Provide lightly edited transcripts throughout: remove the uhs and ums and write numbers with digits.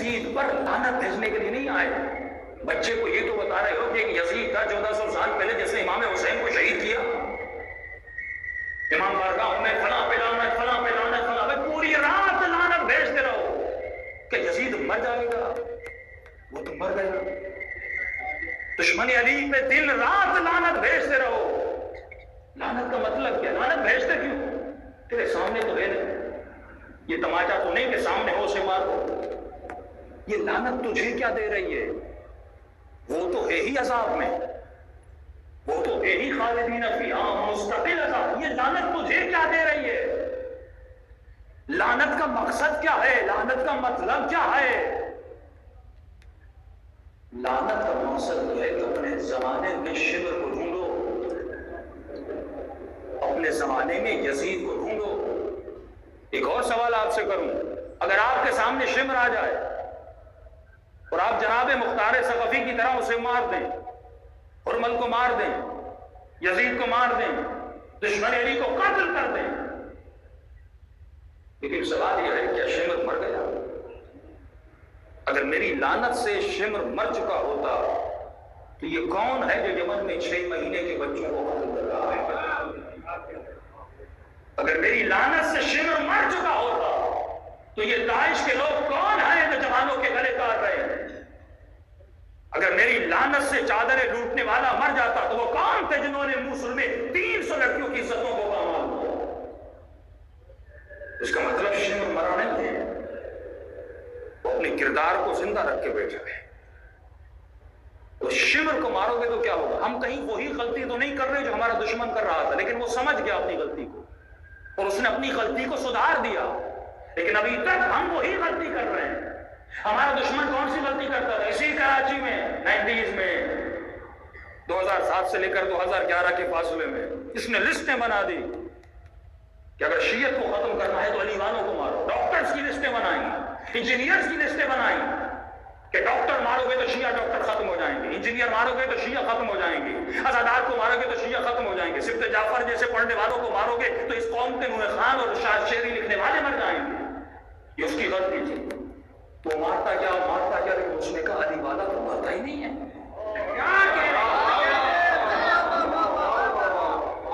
یزید پر لعنت بھیجنے کے لیے نہیں آئے. بچے کو یہ تو بتا رہے ہو کہ ایک یزید تھا 1400 سال پہلے جس نے امام حسین کو شہید کیا. امام بارگاہوں میں فلاں پہ لعنت، فلاں پہ لعنت، فلاں پہ، پوری رات لعنت بھیجتے رہو کہ یزید مر جائے گا. وہ تو مر گیا. دشمن علی پہ دن رات لعنت بھیجتے رہو. لعنت کا مطلب کیا؟ لعنت بھیجتے کیوں؟ تیرے سامنے تو ہے نہیں، یہ تماچا تو نہیں کہ سامنے ہو اسے مارو. یہ لعنت تجھے کیا دے رہی ہے؟ وہ تو ہے ہی عذاب میں، وہ تو ہے ہی خالدین فیہا مستقل عذاب. یہ لعنت تجھے کیا دے رہی ہے؟ لعنت کا مقصد کیا ہے؟ لعنت کا مطلب کیا ہے؟ لعنت کا مقصد جو ہے کہ اپنے زمانے میں شبر کو ڈھونڈو، اپنے زمانے میں یزید کو ڈھونڈو. ایک اور سوال آپ سے کروں، اگر آپ کے سامنے شمر آ جائے اور آپ جناب مختار ثقفی کی طرح اسے مار دیں، حرمل کو مار دیں، یزید کو مار دیں، دشمن علی کو قتل کر دیں، لیکن سوال یہ ہے کیا شمر مر گیا؟ اگر میری لعنت سے شمر مر چکا ہوتا تو یہ کون ہے جو یمن میں 6 مہینے کے بچوں کو قتل کر رہا ہے؟ اگر میری لعنت سے شمر مر چکا ہوتا تو یہ داعش کے لوگ کون ہیں جو جوانوں کے گلے کاٹ رہے ہیں؟ اگر میری لعنت سے چادریں لوٹنے والا مر جاتا تو وہ کون تھے جنہوں نے موصل میں 300 لڑکیوں کی عزتوں کو پامال کیا؟ اس کا مطلب شمر مرا نہیں ہے، وہ اپنے کردار کو زندہ رکھ کے بیٹھا ہے. تو شمر کو مارو گے تو کیا ہوگا؟ ہم کہیں وہی غلطی تو نہیں کر رہے جو ہمارا دشمن کر رہا تھا، لیکن وہ سمجھ گیا اپنی غلطی کو اور اس نے اپنی غلطی کو سدھار دیا. لیکن ابھی تک ہم وہی غلطی کر رہے ہیں. ہمارا دشمن کون سی غلطی کرتا تھا؟ اسی کراچی میں 90s میں 2007 سے لے کر 2011 کے فاصلے میں اس نے لسٹیں بنا دی کہ اگر شیعت کو ختم کرنا ہے تو علی والوں کو مارو. ڈاکٹرز کی لسٹیں بنائیں، انجینئرز کی لسٹیں بنائیں کہ ڈاکٹر مارو گے تو شیعہ ڈاکٹر ختم ہو جائیں گے، انجینئر مارو گے تو شیعہ ختم ہو جائیں گے، عزادار کو مارو گے تو شیعہ ختم ہو جائیں گے، سبط جعفر جیسے پڑھنے والوں کو مارو گے تو اس قوم کے نوح خان اور شاہ شیری لکھنے والے مر جائیں گے. یہ اس کی غلطی تھی. وہ مارتا کیا لیکن اس نے کہا علی والا تو مرتا ہی نہیں ہے.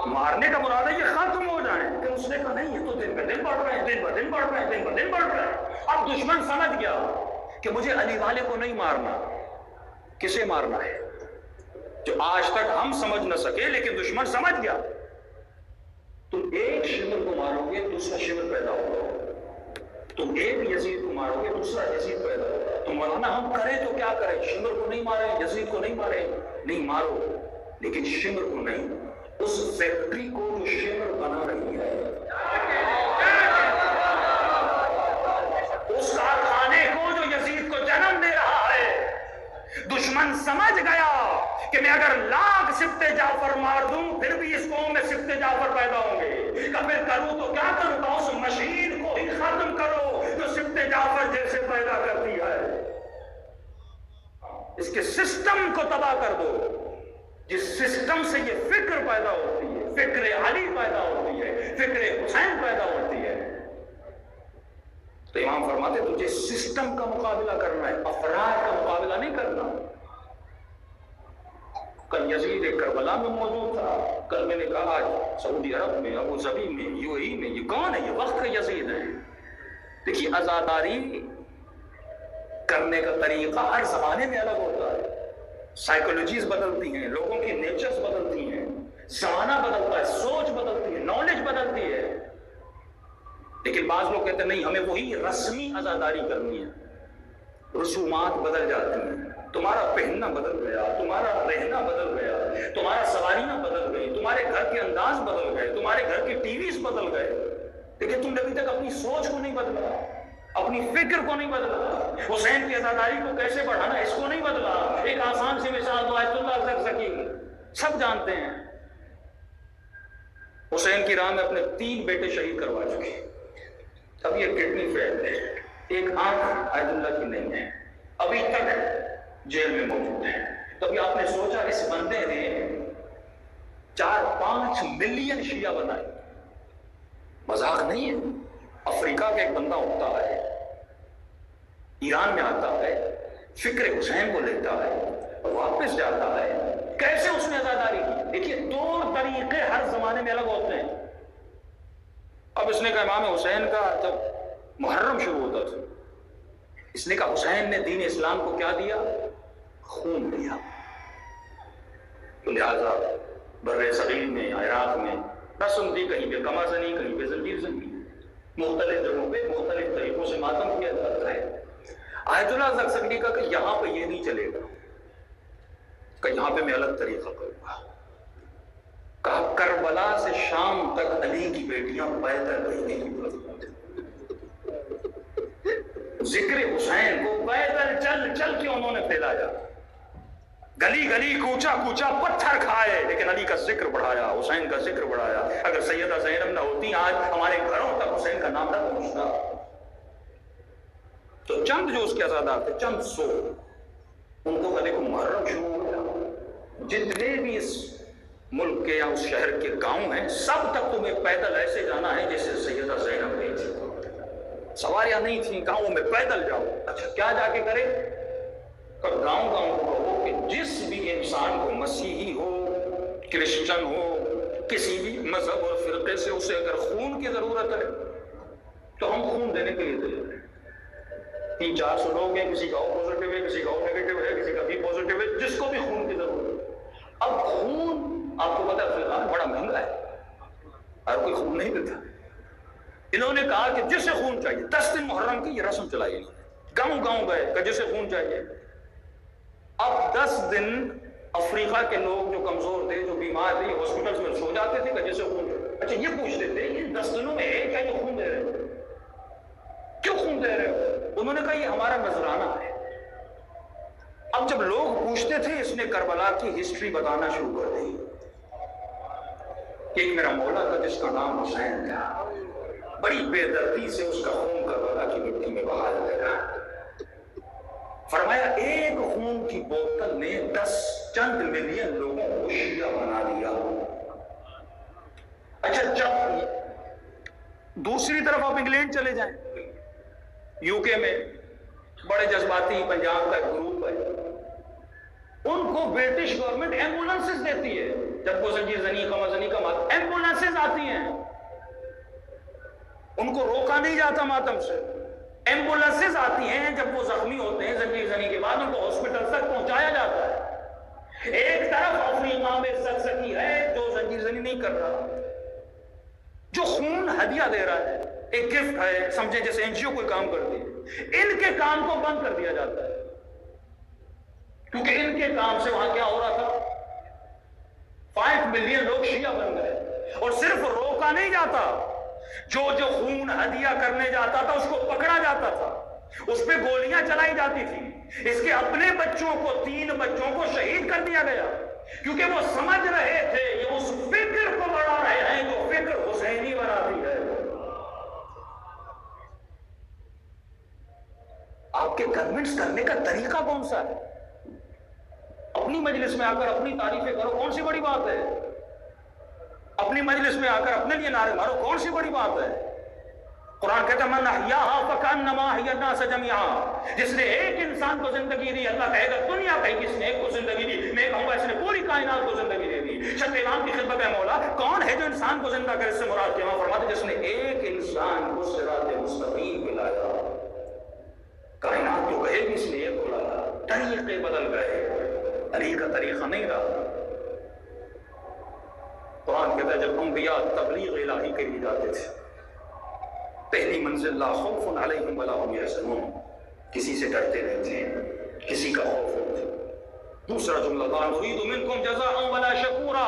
مارنے کا مراد ہے یہ ختم ہو جائے، لیکن اس نے کہا نہیں، یہ تو دن پہ دن بڑھ رہے ہیں، دن پہ دن بڑھ رہے ہیں، دن پہ دن بڑھ رہے ہیں. اب دشمن سمجھ گیا کہ مجھے علی والے کو نہیں مارنا. کسے مارنا ہے؟ جو آج تک ہم سمجھ نہ سکے لیکن دشمن سمجھ گیا. تم ایک شمر کو مارو گے دوسرا شمر پیدا ہوگا، تم ایک یزید کو مارو گے دوسرا یزید پیدا ہوگا. تو مولانا ہم کریں تو کیا کریں؟ شمر کو نہیں ماریں، یزید کو نہیں ماریں. نہیں مارو، لیکن شمر کو نہیں، اس فیکٹری کو جو شمر بنا رہی ہے، اس کارخانے کو جو یزید کو جنم دے رہا ہے. دشمن سمجھ گیا کہ میں اگر لاکھ سبط جعفر مار دوں پھر بھی اس قوم میں سبط جعفر پیدا ہوں گے. پھر کروں تو کیا کروں؟ تو اس مشین کو ہی ختم کرو جو سبط جعفر جیسے پیدا کرتی ہے. اس کے سسٹم کو تباہ کر دو. جس سسٹم سے یہ فکر پیدا ہوتی ہے، فکر علی پیدا ہوتی ہے، فکر حسین پیدا ہوتی ہے. تو امام فرماتے تجھے سسٹم کا مقابلہ کرنا ہے، افراد کا مقابلہ نہیں کرنا. کل یزید کربلا میں موجود تھا، کل میں نے کہا سعودی عرب میں، ابو ظبی میں، یو اے ای میں. یہ کون ہے؟ یہ وقت کا یزید ہے. دیکھیے عزاداری کرنے کا طریقہ ہر زمانے میں الگ ہوتا ہے. سائیکولوجیز بدلتی ہیں، لوگوں کی نیچرز بدلتی ہیں، زمانہ بدلتا ہے، سوچ بدلتی ہے، نالج بدلتی ہے. لیکن بعض لوگ کہتے ہیں نہیں ہمیں وہی رسمی عزاداری کرنی ہے. رسومات بدل جاتی ہیں، تمہارا پہننا بدل گیا، تمہارا رہنا بدل گیا، تمہارا سواریاں بدل گئی، تمہارے گھر کے انداز بدل گئے، تمہارے گھر کی ٹی ویز بدل گئے، لیکن تم نے ابھی تک اپنی سوچ کو نہیں بدلا، اپنی فکر کو نہیں بدلا. حسین کی عزاداری کو کیسے بڑھانا اس کو نہیں بدلا. ایک آسان سی مثال تو آیت اللہ زرزکی سب جانتے ہیں. حسین کی راہ میں اپنے 3 بیٹے شہید کروا چکے. اب یہ کڈنی فیل ہے، ایک آنکھ آیت اللہ کی نہیں ہے، ابھی تک جیل میں موجود ہے. کبھی آپ نے سوچا اس بندے نے 4-5 ملین شیعہ بنائے؟ مذاق نہیں ہے. افریقہ کا ایک بندہ ہوتا ہے ایران میں آتا ہے، فکر حسین کو لیتا ہے، واپس جاتا ہے، کیسے اس نے عزاداری کی؟ دیکھیے طور طریقے ہر زمانے میں الگ ہوتے ہیں۔ اب اس نے کہا امام حسین کا جب محرم شروع ہوتا تھا، اس نے کہا حسین نے دین اسلام کو کیا دیا؟ خون دیا۔ تو لہذا بر صغیر میں، عراق میں رسم دی، کہیں پہ کما زنی، کہیں پہ زنجیر زنی، مختلف جگہوں پہ مختلف طریقوں سے ماتم کیا جاتا ہے۔ آیت اللہ زرتشتی کا کہ یہاں پہ یہ نہیں چلے گا، کہ یہاں پہ میں الگ طریقہ کروں گا۔ کہا کربلا سے شام تک علی کی بیٹیاں پیدل گئی، ذکر حسین کو پیدل چل چل کے انہوں نے پھیلایا، گلی گلی کوچا کوچا پتھر کھائے، لیکن علی کا ذکر بڑھایا، حسین کا ذکر بڑھایا۔ اگر سیدہ زینب نہ ہوتی آج ہمارے گھروں تک حسین کا نام نہ پہنچتا۔ تو چند جو اس کے عزادار تھے، چند سو، ان کو گلے کو محرم شروع ہو گیا۔ جتنے بھی اس ملک کے یا اس شہر کے گاؤں ہیں، سب تک تمہیں پیدل ایسے جانا ہے جیسے سیدہ زینب گئی تھی۔ سواریاں نہیں تھیں، گاؤں میں پیدل جاؤ۔ اچھا کیا جا کے کرے؟ گاؤں گاؤں کو کہو کہ جس بھی انسان کو، مسیحی ہو، کرسچن ہو، کسی بھی مذہب اور فرقے سے، اسے اگر خون کی ضرورت ہے تو ہم خون دینے کے لیے تیار ہیں۔ 300-400 لوگ ہیں، کسی کا او پازیٹیو ہے، کسی کا او نیگیٹو ہے، کسی کا بی پازیٹیو ہے، جس کو بھی خون کی ضرورت ہے۔ اب خون آپ کو پتا ہے بڑا مہنگا ہے، ہر کوئی خون نہیں دیتا۔ انہوں نے کہا کہ جسے خون چاہیے، 10 دن محرم کی یہ رسم چلائی انہوں نے، گاؤں گاؤں گئے کہ جسے خون چاہیے۔ اب 10 دن افریقہ کے لوگ جو کمزور تھے، جو بیمار تھے، ہاسپٹلز میں سو جاتے تھے کہ جسے خون چاہیے۔ اچھا یہ پوچھتے تھے ان 10 دنوں میں کیا یہ خون دے رہے ہو؟ کیوں خون دے رہے ہو؟ انہوں نے کہا یہ ہمارا نذرانہ ہے۔ اب جب لوگ پوچھتے تھے، اس نے کربلا کی ہسٹری بتانا شروع کر دی کہ ایک میرا مولا تھا جس کا نام حسین تھا، بڑی بے دردی سے اس کا خون کربلا کی مٹی میں بہایا گیا۔ فرمایا ایک خون کی بوتل نے 10 چند ملین لوگوں کو شیعہ بنا دیا۔ اچھا جب دوسری طرف آپ انگلینڈ چلے جائیں، یو کے میں بڑے جذباتی پنجاب کا ایک گروپ ہے، ان کو برٹش گورنمنٹ ایمبولینسز دیتی ہے جب وہ زنجیر زنی کما زنی کا ماتم، ایمبولینسز آتی ہیں، ان کو روکا نہیں جاتا ماتم سے، ایمبولینسز آتی ہیں جب وہ زخمی ہوتے ہیں زنجیر زنی کے بعد، ان کو ہاسپٹل تک پہنچایا جاتا ہے۔ ایک طرف افریقہ میں زکزکی ہے جو زنجیر زنی نہیں کر رہا، جو خون ہدیہ دے رہا ہے، ایک گفٹ ہے، سمجھے جیسے این جی او کوئی کام کرتی ہے، ان کے کام کو بند کر دیا جاتا ہے، کیونکہ ان کے کام سے وہاں کیا ہو رہا تھا، 5 ملین لوگ شیعہ بن گئے۔ اور صرف روکا نہیں جاتا، جو خون ہدیہ کرنے جاتا تھا اس کو پکڑا جاتا تھا، اس پہ گولیاں چلائی جاتی تھی۔ اس کے اپنے بچوں کو، 3 بچوں کو شہید کر دیا گیا، کیونکہ وہ سمجھ رہے تھے یہ اس فکر کو بڑھا رہے ہیں جو فکر حسینی بناتی ہے۔ آپ کے کنونس کرنے کا طریقہ کون سا ہے؟ اپنی مجلس میں آ کر اپنی تعریفیں کرو، کون سی بڑی بات ہے؟ اپنی مجلس میں آ کر اپنے لیے نعرے مارو، کون سی بڑی بات ہے؟ قرآن کہتا ہے من احیاھا فکأنما احیا الناس جميعا، جس نے ایک انسان کو زندگی دی، اللہ کہے گا دنیا کہے گی اس نے ایک کو زندگی دی، میں کہوں گا اس نے پوری کائنات کو زندگی دے دی۔ شد امام کی خدمت ہے مولا کون ہے جو انسان کو زندہ کرے؟ اس سے مراد امام فرماتے جس نے ایک انسان کو صراط مستقیم پہ لایا، کائنات تو کہے گی اس نے ایک کو لایا، طریقے بدل گئے، علی کا طریقہ نہیں رہا۔ قرآن کہتا ہے جب انبیاء تبلیغ الہی کے لیے جاتے تھے، پہلی منزل لا خوف علیہم ولا هم یحزنون، کسی سے ڈرتے نہیں تھے، کسی کا خوف نہیں تھا۔ دوسرا جملہ لا نرید منکم جزاء ولا شکورا،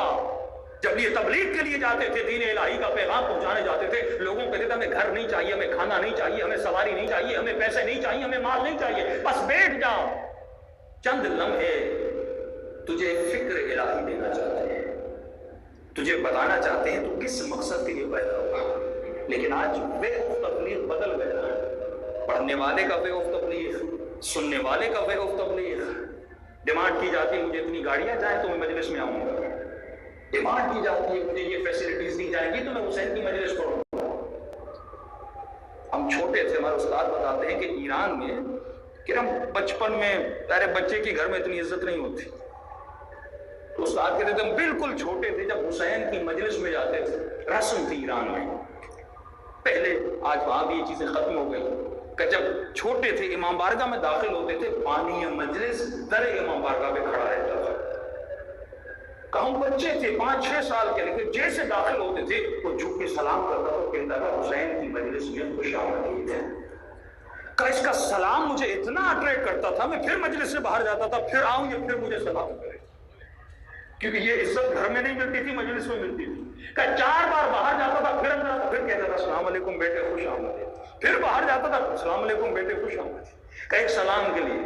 جب یہ تبلیغ کے لیے جاتے تھے، دین الہی کا پیغام پہنچانے جاتے تھے، لوگوں کہتے تھے ہمیں گھر نہیں چاہیے، ہمیں کھانا نہیں چاہیے، ہمیں سواری نہیں چاہیے، ہمیں پیسے نہیں چاہیے، ہمیں مال نہیں چاہیے، بس بیٹھ جاؤ، چند لمحے تجھے فکر الہی دینا چاہتے ہیں، تجھے بتانا چاہتے ہیں تو کس مقصد کے لیے پیدا ہوا۔ لیکن آج وے آف تبلیغ بدل گیا، پڑھنے والے کا وے آف تبلیغ، سننے والے کا وے آف تبلیغ۔ ڈیمانڈ کی جاتی ہے مجھے اتنی گاڑیاں جائیں تو میں مجلس میں آؤں گا، ڈیمانڈ کی جاتی ہے مجھے یہ فیسلٹیز دی جائیں گی تو میں حسین کی مجلس پڑھوں گا۔ ہم چھوٹے تھے، ہمارے استاد بتاتے ہیں کہ ایران میں کہ ہم بچپن میں ارے بچے کی گھر میں اتنی عزت نہیں ہوتی. تو استاد کہتے تھے ہم بالکل چھوٹے تھے جب حسین کی مجلس میں جاتے تھے. رسم تھی ایران میں پہلے، آج وہاں بھی یہ چیزیں ختم ہو گئی، کہ جب چھوٹے تھے امام بارگاہ میں داخل ہوتے تھے، بانی مجلس در امام بارگاہ میں کھڑا رہتا تھا. کہ ہم بچے تھے 5-6 سال کے، لیکن جیسے داخل ہوتے تھے وہ جھک کے سلام کرتا تھا، کہتا تھا حسین کی مجلس میں خوش آمدید ہے. کہ اس کا سلام مجھے اتنا اٹریکٹ کرتا تھا، میں پھر مجلس سے باہر جاتا تھا، پھر آؤں یہ پھر مجھے سلام کرے، کیونکہ یہ عزت گھر میں نہیں ملتی تھی، مجلس میں ملتی تھی. کہ 4 بار باہر جاتا تھا، پھر اندر آتا، پھر کہتا تھا السلام علیکم بیٹے خوش آمدید، پھر باہر جاتا تھا السلام علیکم بیٹے خوش آمدید. کہ ایک سلام کے لیے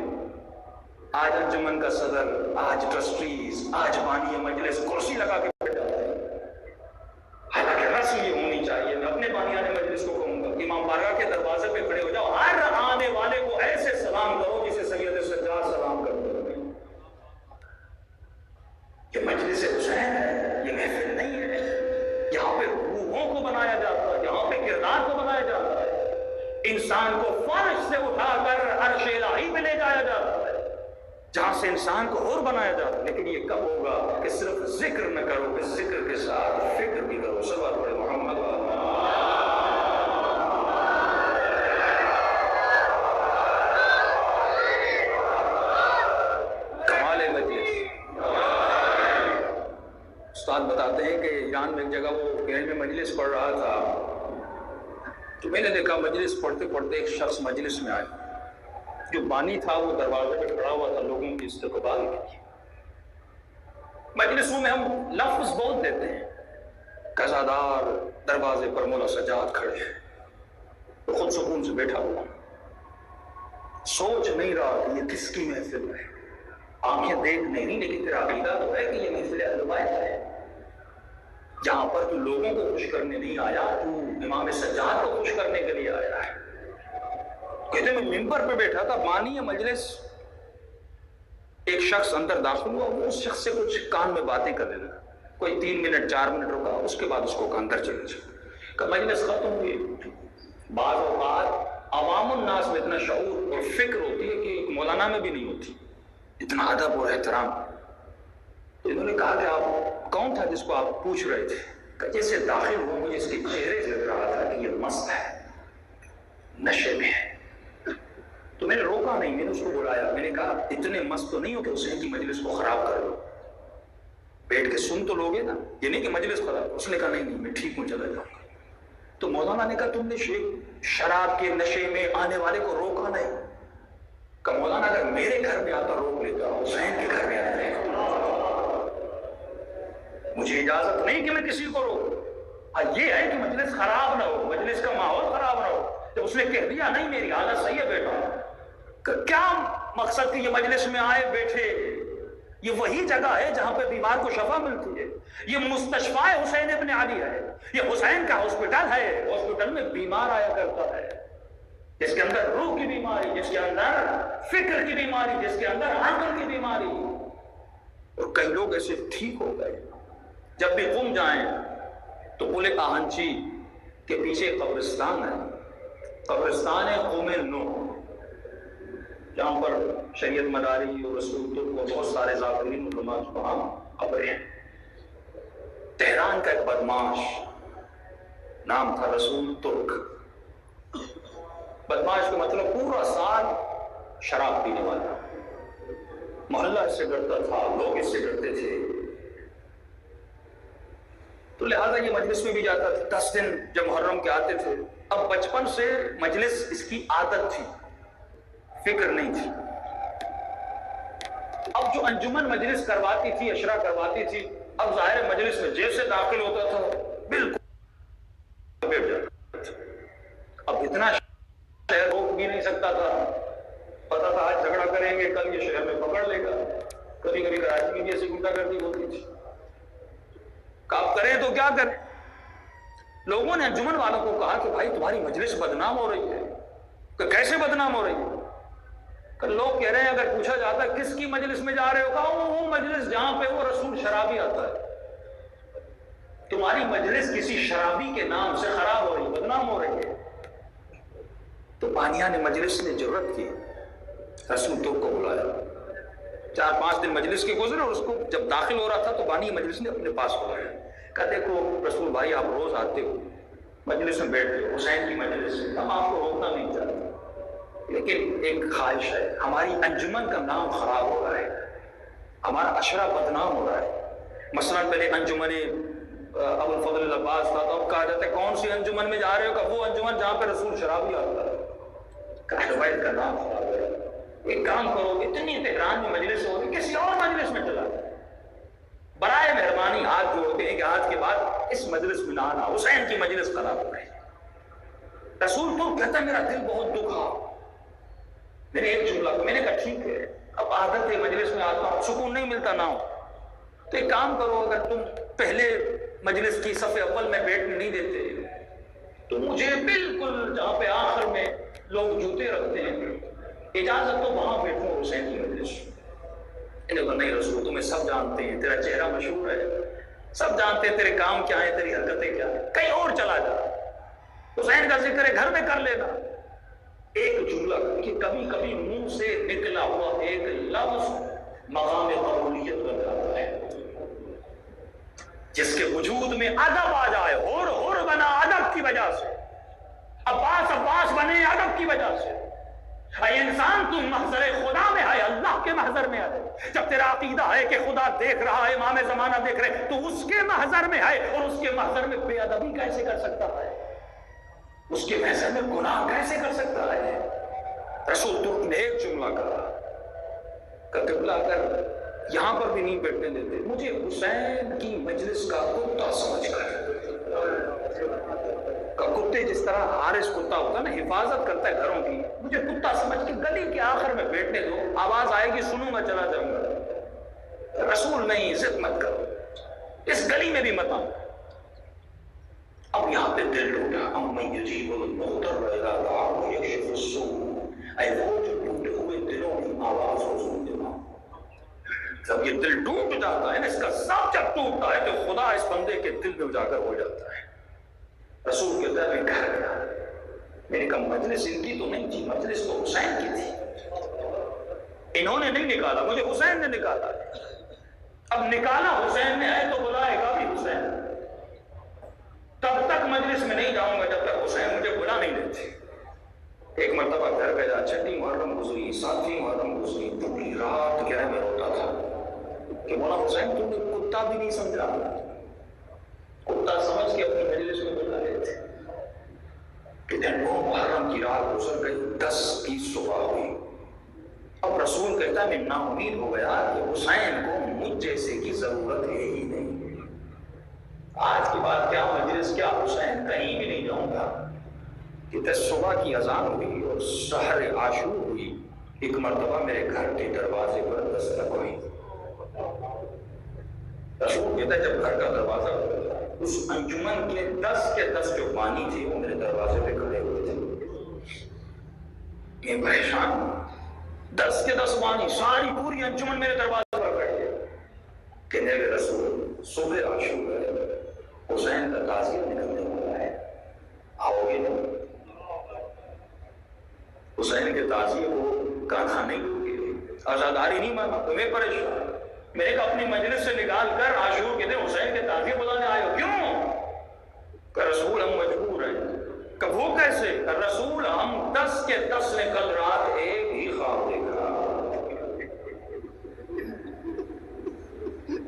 آج انجمن کا صدر، آج ٹرسٹیز، آج بانی مجلس کرسی لگا کے بیٹھا ہے. حالانکہ رسم یہ ہونی چاہیے. میں اپنے بانیان مجلس کو کہوں گا امام بارگاہ کے دروازے پہ کھڑے ہو جاؤ، ہر آنے والے کو ایسے سلام کرو جسے سید سجاد سلام کرتے ہیں. یہ مجلس حسین ہے، یہ محفل نہیں ہے. یہاں پہ روحوں کو بنایا جاتا ہے، یہاں پہ کردار کو بنایا جاتا ہے. انسان کو فرش سے اٹھا کر عرش الہی پہ لے جایا جاتا ہے، جہاں سے انسان کو اور بنایا جاتا ہے. لیکن یہ کب ہوگا کہ صرف ذکر نہ کرو، کہ ذکر کے ساتھ فکر بھی کرو. صلوات پڑھے محمد کمال مجلس. استاد بتاتے ہیں کہ ایران میں ایک جگہ وہ کہنے میں مجلس پڑھ رہا تھا، تو میں نے دیکھا مجلس پڑھتے پڑھتے ایک شخص مجلس میں آیا. جو بانی تھا وہ دروازے پہ کھڑا ہوا تھا لوگوں کی استقبال کی. مجلسوں میں ہم لفظ بہت دیتے ہیں، قضادار دروازے پر مولا سجاد کھڑے ہیں، تو خود سکون سے بیٹھا ہوا سوچ نہیں رہا کہ یہ کس کی محفل ہے. آنکھیں دیکھ نہیں، لیکن تیرا عقیدہ تو ہے کہ یہ محفل اہل بیت ہے. جہاں پر تو لوگوں کو خوش کرنے نہیں آیا، تو امام سجاد کو خوش کرنے کے لیے آیا ہے. کہتے میں ممبر پہ بیٹھا تھا، بانی مجلس ایک شخص اندر داخل ہوا، وہ اس شخص سے کچھ کان میں باتیں کرنے لگا. کوئی 3 منٹ 4 منٹ رکا، اس کے بعد اس کو اندر چلے جائے. کہ مجلس ختم ہوئی. بعض اوقات عوام الناس میں اتنا شعور اور فکر ہوتی ہے کہ ایک مولانا میں بھی نہیں ہوتی، اتنا ادب اور احترام. تو انہوں نے کہا کہ آپ کون تھا جس کو آپ پوچھ رہے تھے؟ کہ جیسے داخل ہوا مجھے اس کے چہرے سے لگ رہا تھا کہ یہ مست ہے، نشے میں ہے. تو میں نے روکا نہیں، میں نے اس کو بلایا. میں نے کہا اتنے مست تو نہیں ہو کہ حسین کی مجلس کو خراب کر دو، بیٹھ کے سن تو لوگے نا، یہ نہیں کہ مجلس خراب. اس نے کہا نہیں میں ٹھیک ہوں، چلا جاؤں گا. تو مولانا نے کہا تم نے شراب کے نشے میں آنے والے کو روکا نہیں. کہ مولانا اگر میرے گھر میں آتا روک لیتا، حسین کے گھر میں آتا ہے، مجھے اجازت نہیں کہ میں کسی کو روکوں. یہ ہے کہ مجلس خراب نہ ہو، مجلس کا ماحول خراب نہ ہو. تو اس نے کہہ دیا نہیں میری حالت صحیح ہے بیٹا. کیا مقصد کہ یہ مجلس میں آئے بیٹھے، یہ وہی جگہ ہے جہاں پہ بیمار کو شفا ملتی ہے. یہ مستشفیٰ حسین ابن علی ہے، یہ حسین کا ہاسپٹل ہے. ہاسپٹل میں بیمار آیا کرتا ہے، جس کے اندر روح کی بیماری، جس کے اندر فکر کی بیماری، جس کے اندر عقل کی بیماری. اور کئی لوگ ایسے ٹھیک ہو گئے. جب بھی قم جائیں تو قلعہ آہنچی کے پیچھے قبرستان ہے، قبرستان ہے قوم نو، جہاں پر شریعت مداری اور رسول ترک کو بہت سارے ذاکرین علماء وہاں قبریں ہیں. تہران کا ایک بدماش نام تھا رسول ترک. بدماش کا مطلب پورا سال شراب پینے والا. محلہ اس سے ڈرتا تھا، لوگ اس سے ڈرتے تھے، تو لہٰذا یہ مجلس میں بھی جاتا تھا. 10 دن جب محرم کے آتے تھے. اب بچپن سے مجلس اس کی عادت تھی، فکر نہیں تھی. اب جو انجمن مجلس کرواتی تھی، اشرا کرواتی تھی، اب ظاہر مجلس میں جیسے داخل ہوتا تھا بالکل بیٹھ جاتا تھا. اب اتنا شہر روک بھی نہیں سکتا تھا، پتا تھا آج جھگڑا کریں گے کل یہ شہر میں پکڑ لے گا. کبھی کبھی کراچی میں بھی ایسی گنڈا گردی ہوتی تھی. آپ کریں تو کیا کریں. لوگوں نے انجمن والوں کو کہا کہ بھائی تمہاری مجلس بدنام ہو رہی ہے. کہ کیسے بدنام ہو رہی ہے؟ کہ لوگ کہہ رہے ہیں اگر پوچھا جاتا ہے کس کی مجلس میں جا رہے ہو، کہا وہ مجلس جہاں پہ وہ رسول شرابی آتا ہے. تمہاری مجلس کسی شرابی کے نام سے خراب ہو رہی ہے، بدنام ہو رہی ہے. تو بانیان مجلس نے جرأت کی رسول تو کو بلایا، 4-5 دن مجلس کے گزرے، اور اس کو جب داخل ہو رہا تھا تو بانی مجلس نے اپنے پاس بلایا، کہا دیکھو رسول بھائی آپ روز آتے ہو مجلس میں بیٹھتے ہو، حسین کی مجلس میں، ہم آپ کو روکنا نہیں چاہتے، لیکن ایک خواہش ہے، ہماری انجمن کا نام خراب ہو رہا ہے، ہمارا اشرا بدنام ہو رہا ہے۔ مثلا پہلے انجمن ابو الفضل العباس تھا، تو اب کہا جاتا ہے کون سی انجمن میں جا رہے ہو؟ کہ وہ انجمن جہاں پہ رسول شرابی آتا ہے، روایت کا نام خراب ہو رہا ہے۔ ایک کام کرو، اتنی تہران میں مجلس ہوگی، کسی اور مجلس میں چلا جائے، برائے مہربانی ہاتھ جوڑتے ہیں کہ آج کے بعد اس مجلس میں نہ آنا، حسین کی مجلس خراب ہو رہی ہے۔ رسول تو کہتا ہے میرا دل بہت دکھا، میں نے ایک جملہ میں نے کہا ٹھیک ہے، اب عادت ہے مجلس میں آتا ہوں، سکون نہیں ملتا نہ ہو، تو ایک کام کرو، اگر تم پہلے مجلس کی صف اول میں بیٹھنے نہیں دیتے تو مجھے بالکل جہاں پہ آخر میں لوگ جوتے رکھتے ہیں اجازت تو وہاں بیٹھو حسین کی مجلس۔ انہوں نے کہا نہیں رسول تمہیں سب جانتے ہیں، تیرا چہرہ مشہور ہے، سب جانتے ہیں تیرے کام کیا ہیں، تیری حرکتیں کیا ہیں، کہیں اور چلا جا، حسین کا ذکر ہے گھر میں کر لینا۔ ایک جملہ کہ کبھی کبھی منہ سے نکلا ہوا ایک لفظ مقام قبولیت بن جاتا ہے، جس کے وجود میں ادب آ جائے، ہور بنا ادب کی وجہ سے، عباس بنے ادب کی وجہ سے۔ اے انسان تم محضر خدا میں ہے، اللہ کے محضر میں ہے، جب تیرا عقیدہ ہے کہ خدا دیکھ رہا ہے، امام زمانہ دیکھ رہے، تو اس کے محضر میں ہے، اور اس کے محضر میں بے ادبی کیسے کر سکتا ہے، اس کے محضر میں گناہ کیسے کر سکتا ہے؟ رسول ترک نے ایک جملہ کہا کہ قبلہ اگر یہاں پر بھی نہیں بیٹھنے دیتے، مجھے حسین کی مجلس کا کتا سمجھ کر، کتے جس طرح حارس کتا ہوتا ہے نا، حفاظت کرتا ہے گھروں کی، مجھے کتا سمجھ کے گلی کے آخر میں بیٹھنے دو، آواز آئے گی سنوں گا چلا جاؤں گا۔ رسول نہیں، عزت مت کرو، اس گلی میں بھی مت آؤ۔ اب یہاں پہ دل ٹوٹا، امن یجیب المضطر اذا دعاہ ویکشف السوء، اے وہ جو ٹوٹے ہوئے دلوں کی آواز کو سن دینا۔ جب یہ دل ٹوٹ جاتا ہے نا، اس کا سب جب ٹوٹتا ہے تو خدا اس بندے کے دل میں اجاگر ہو جاتا ہے۔ رسول کہتا ہے میں گھر گیا، میں نے کہا مجلس ان کی تو نہیں تھی، مجلس تو حسین کی تھی، انہوں نے نہیں نکالا، مجھے حسین نے نکالا، اب نکالا حسین نے ہے تو بلائے گا بھی حسین، تب تک مجلس میں نہیں جاؤں گا جب تک حسین مجھے بلا نہیں دیتے۔ ایک مرتبہ گھر گیا، 6 محرم گزری، 7 محرم گزری، پوری رات گہرے میں روتا تھا کہ مولا حسین تم نے کتا بھی نہیں سمجھا، کتا سمجھ کے اپنی مجلس میں بلا لیتے۔ کہ دن 9 محرم کی رات گزر گئی، 10 کی صبح ہوئی، اب رسول کہتا ہے میں نا امید ہو گیا کہ حسین کو مجھ جیسے کی ضرورت ہے ہی نہیں، آج کے بعد کیا مجلس کیا حسین، کہیں بھی نہیں جاؤں گا۔ کہ 10 صبح کی اذان ہوئی اور سحر عاشور ہوئی، ایک مرتبہ میرے گھر کے دروازے پر دستک ہوئی۔ رسول کہتا ہے جب گھر کا دروازہ کھلا، اس انجمن کے 10 کے 10 جو بانی تھے وہ میرے دروازے پہ کھڑے ہوئے تھے، میں پریشان ہوں، 10 کے 10 بانی ساری پوری انجمن میرے دروازے پر کھڑے ہیں کہ میرے رسول صبح عاشور ہے، حسین کا تعزیہ نکلنے والا ہے، آؤ گے نا؟ حسین کے تعزیے کو کہاں نہیں ہوگی، آزاداری نہیں مانا، تمہیں پریشان، میں نے کہا اپنی مجلس سے نکال کر عاشور کے دن حسین کے تعزیے بلانے آئے ہو، کیوں؟ کہ رسول ہم مجبور ہیں۔ کہ وہ کیسے؟ کہ رسول ہم 10 کے 10 نے کل رات ایک ہی خواب دیکھا۔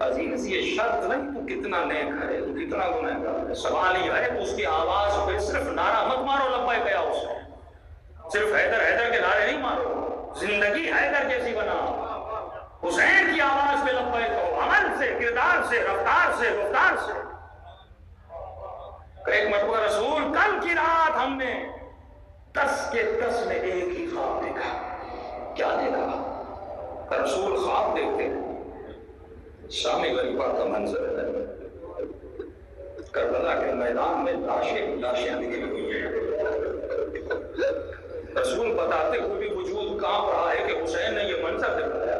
عزیز یہ شرط نہیں تو کتنا نیک ہے، تو کتنا گنہگار ہے، سوال یہ ہے تو اس کی آواز پہ صرف نعرہ مت مارو لبیک یا حسین، صرف حیدر حیدر کے نعرے نہیں مارو، زندگی حیدر جیسی بنا، حسین کی آواز پہ لبیک کہو، عمل سے، کردار سے، رفتار سے، گفتار سے۔ کہ ایک مرتبہ رسول کل کی رات ہم نے 10 کے 10 نے ایک ہی خواب دیکھا۔ کیا دیکھا؟ کہ رسول خواب دیکھتے شام غریبہ کا منظر ہے، کربلا کے میدان میں لاشیں نکلی ہوئی ہیں، رسول بتاتے ہوئے بھی وجود کانپ رہا ہے کہ حسین نے یہ منظر دکھایا،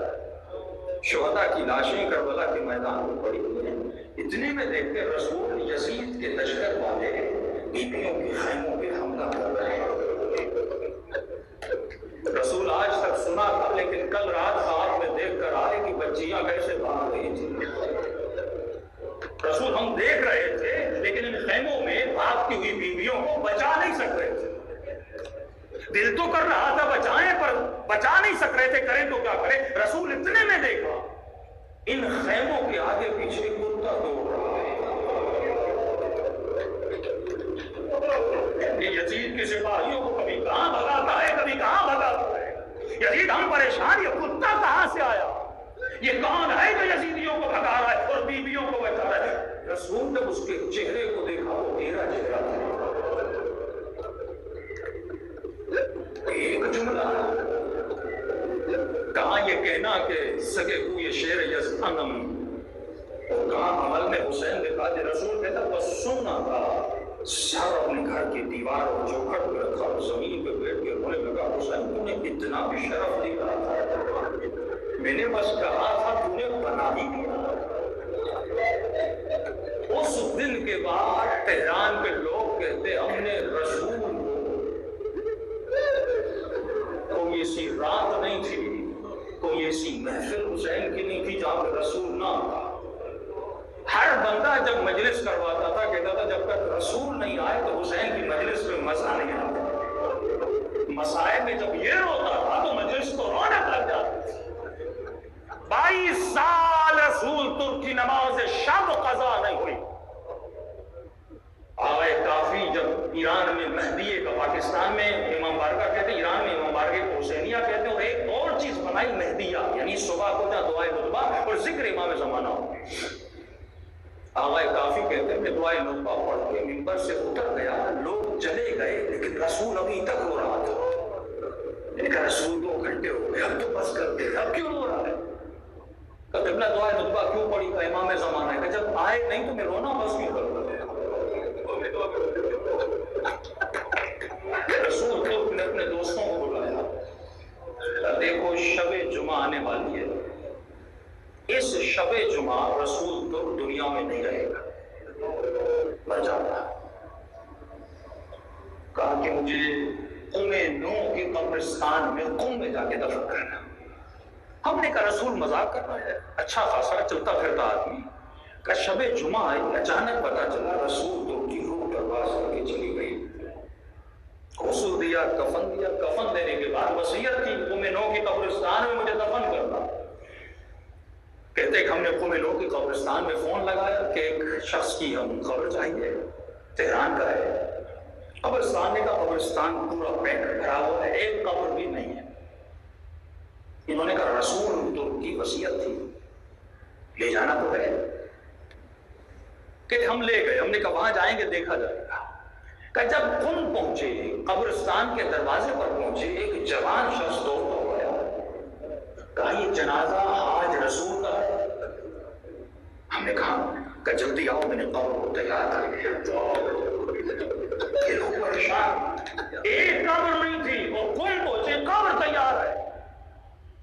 شہداء کی لاشیں کربلا کے میدان میں پڑی ہوئی ہیں، اتنے میں دیکھتے رسول یزید کے لشکر والے بیویوں کے خیموں پہ حملہ کر رہے ہیں۔ رسول آج تک سنا تھا بھاگتی ہوئی بیویوں کو بچا نہیں سک رہے تھے. دل تو کر رہا تھا بچائیں، پر بچا نہیں سک رہے تھے. کریں تو کیا کریں؟ رسول اتنے میں دیکھا ان خیموں کے آگے پیچھے کتا دوڑ رہا ہے. یزید کے سپاہیوں کو کبھی کہاں بھگاتا ہے، کبھی کہاں بھگاتا ہے. یزید ہم پریشان، یہ کتا کہاں سے آیا؟ یہ کون ہے جو یزیدیوں کو بھگا رہا ہے اور بیویوں کو بچا رہا ہے؟ رسول نے اس کے چہرے کو دیکھا، وہ تیرا چہرہ تھا. ایک جملہ کہاں یہ کہنا کہ سگے ہوئے شیر یزدانم، کہاں عمل میں حسین دکھا دے. رسول کہتا بس سننا تھا. سر اپنے گھر کی دیوار اور چوکھٹ پہ رکھا اور زمین پہ بیٹھ کے رونے لگا. حسین تو نے اتنا بھی شرف نہیں کہا تھا، میں نے بس کہا تھا تو نے بنا ہی دیا. اس دن کے بعد تہران کے لوگ کہتے ہم نے رسول کوئی ایسی رات نہیں تھی، کوئی ایسی محفل حسین کی نہیں تھی جہاں پہ رسول نہ آتا. ہر بندہ جب مجلس کرواتا تھا کہتا تھا جب تک رسول نہیں آئے تو حسین کی مجلس میں مزہ نہیں آتا. مسائل میں جب یہ روتا تھا تو مجلس کو رونق لگ جاتی تھی. 22 سال رسول ترک کی نماز شب قضا نہیں ہوئی. آئے کافی جب ایران میں مہدیے کا، پاکستان میں امام بارگاہ کہتے ہیں، ایران میں امام بارگاہ کو حسینیہ کہتے ہیں، اور ایک اور چیز بنائی مہدیہ، یعنی صبح کو جہاں دعائے نطبہ اور ذکر امام زمانہ ہو. آغائے کافی کہتے ہیں کہ دعائے نطبہ پڑھ کے منبر سے اتر گیا، لوگ چلے گئے لیکن رسول ابھی تک رو رہا تھا. میں نے کہا رسول 2 گھنٹے ہو گئے، اب تو بس کرتے، اب کیوں رو رہا ہے؟ ابن دعائے نطبہ کیوں پڑھی؟ کہ امام زمانہ ہے کہ جب آئے نہیں تو میں رونا بس کیوں کروں؟ رسول ترک نے اپنے دوستوں کو بلایا، دیکھو شب جمعہ آنے والی ہے، اس شب جمعہ رسول ترک دنیا میں نہیں رہے گا، مر جاتا. کہا کہ مجھے قم نو کے قبرستان میں قم میں جا کے دفن کرنا. ہم نے کہا رسول مذاق کر رہا ہے، اچھا خاصا چلتا پھرتا آدمی. کہ شب جمعہ آئی، اچانک پتا چلا رسول ترک کی روح پرواز کر کے چلی گئی. غسل دیا، کفن دیا. کفن دینے کے بعد وصیت کی قم نو کی قبرستان میں مجھے دفن کرنا. کہتے کہ ہم نے قم نو کی قبرستان میں فون لگایا کہ ایک شخص کی ہم خبر چاہیے، تہران کا ہے. قبرستان کا قبرستان پورا پیک بھرا ہوا ہے، ایک قبر بھی نہیں ہے. انہوں نے کہا رسول ترک کی وصیت تھی، لے جانا تو ہے. کہ ہم لے گئے. ہم نے کہا وہاں جائیں گے دیکھا جائے گا. کہ جب قم پہنچے، قبرستان کے دروازے پر پہنچے، ایک جوان شخص دوڑتا ہوا آیا. کہا یہ جنازہ حاج رسول کا ہے. ہم نے کہا کہ جلدی آؤ، میں نے قبر کو تیار کر دیا. یہ لوگ پریشان، ایک قبر نہیں تھی اور قم پہنچے قبر تیار ہے.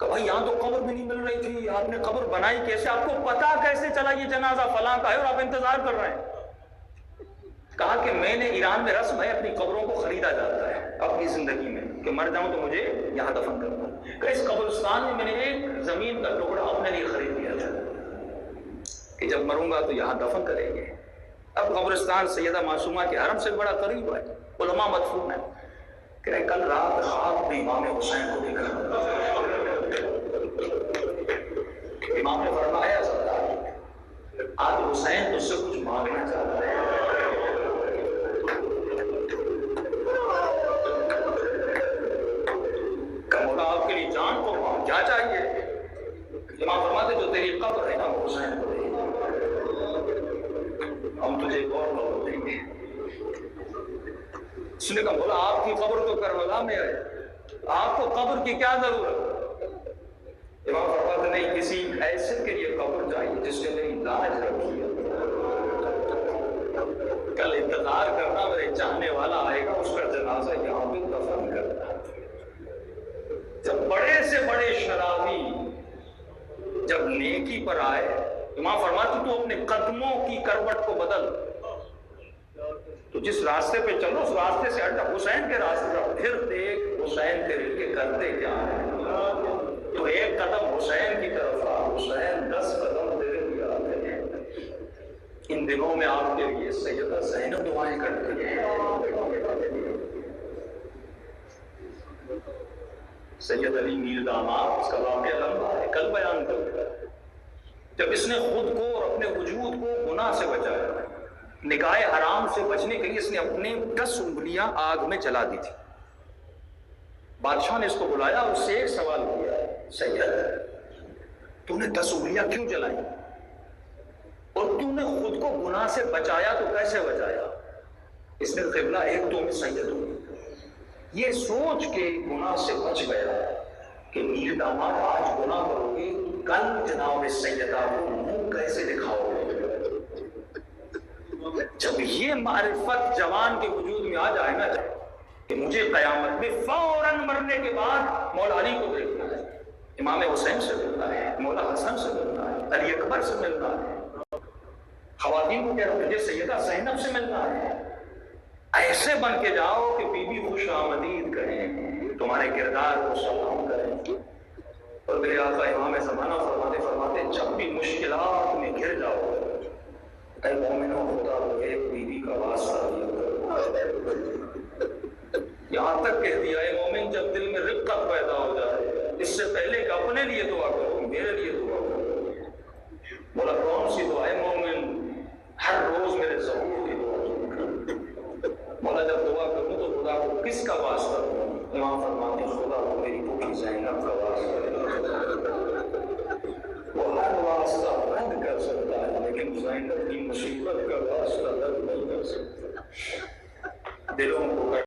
کہ بھائی یہاں تو قبر بھی نہیں مل رہی تھی، آپ نے قبر بنائی کیسے؟ آپ کو پتا کیسے چلا یہ جنازہ فلاں کا ہے اور آپ انتظار کر رہے ہیں؟ کہا کہ میں نے ایران میں رسم ہے، اپنی قبروں کو خریدا جاتا ہے اپنی زندگی میں، کہ مر جاؤں تو مجھے یہاں دفن کرنا. کہ اس قبرستان میں میں نے ایک زمین کا ٹکڑا اپنے لیے خرید لیا تھا کہ جب مروں گا تو یہاں دفن کریں گے. اب قبرستان سیدہ معصومہ کے حرم سے بڑا قریب ہے، علماء مدفون ہیں. کہ کل رات خواب میں امام حسین کو دیکھا. امام نے فرمایا سردار آج حسین تجھ سے کچھ مانگنا چاہتا ہے. کہ آپ کے لیے جان کو کیا چاہیے؟ امام فرماتے جو تیری قبر ہے نا وہ حسین کو دے، ہم تجھے ایک اور قبر دیں گے. اس نے کہا بولا آپ کی قبر تو کربلا میں ہے، آپ کو قبر کی کیا ضرورت؟ امام فرماتے نہیں، کسی ایسے کے لیے قبر چاہیے جس نے میری لاج رکھی ہے. کل انتظار کرنا، میرے چاہنے والا آئے گا، اس کا جنازہ یہاں پہ دفن کرنا. جب بڑے سے بڑے شرابی جب نیکی پر آئے، امام فرماتے تو اپنے قدموں کی کروٹ کو بدل، تو جس راستے پہ چلو اس راستے سے ہٹ، حسین کے راستے پر پھر دیکھ حسین تیرے کے کرتے کیا ہیں. تو ایک قدم حسین کی طرف آ، حسین 10 قدم تیرے لیے آتے ہیں. ان دنوں میں آپ کے لیے سیدہ زینب دعائیں کرتی ہیں. سید علی میر داماد، اس کا واقعہ لمبا ہے، کل بیان کر دیا. جب اس نے خود کو اور اپنے وجود کو گناہ سے بچایا، نکاح حرام سے بچنے کے لیے اس نے اپنی 10 انگلیاں آگ میں جلا دی تھی. بادشاہ نے اس کو بلایا اور اس سے ایک سوال کیا، سید تو نے 10 انگلیاں کیوں جلائیں، اور تو نے خود کو گناہ سے بچایا تو کیسے بچایا؟ اس نے قبلہ ایک تو میں سید ہوں، یہ سوچ کے گناہ سے بچ گیا کہ میر داماد آج گناہ کرو گے، کل جناب سیدہ کو منہ کیسے دکھاؤ گے؟ جب یہ معرفت جوان کے وجود میں آ جائے نا کہ مجھے قیامت میں فوراً مرنے کے بعد مولا علی کو دیکھنا ہے، امام حسین سے ملنا ہے، مولا حسن سے ملنا ہے، علی اکبر سے ملنا ہے، خواتین کو کہہ رہا ہوں مجھے سیدہ زینب سے ملنا ہے. ایسے بن کے جاؤ کہ بی بی خوش آمدید کہیں، تمہارے کردار کو سلام کریں. اور میرے آقا امام زمانہ فرماتے جب بھی مشکلات میں گر جاؤ، اے مومنوں خدا کو ایک بی بی کا واسطہ دیا کرو. یہاں تک کہہ دیا اے مومن جب دل میں رقت پیدا ہو جائے، اس سے پہلے کہ اپنے لیے دعا کرو میرے لیے دعا کرو. بولا کون سی دعا ہے مومن؟ ہر روز میرے ضرور کی دعا کرو. بولا جب دعا کروں تو خدا کو کس کا واسطہ دوں؟ امام فرماتے ہیں خدا کو میری پوچھی زینب کا واسطہ دوں. وہ ہر واسطہ بند کر سکتا ہے لیکن زینب کی مصیبت کا واسطہ بند نہیں کر سکتا. دلوں کو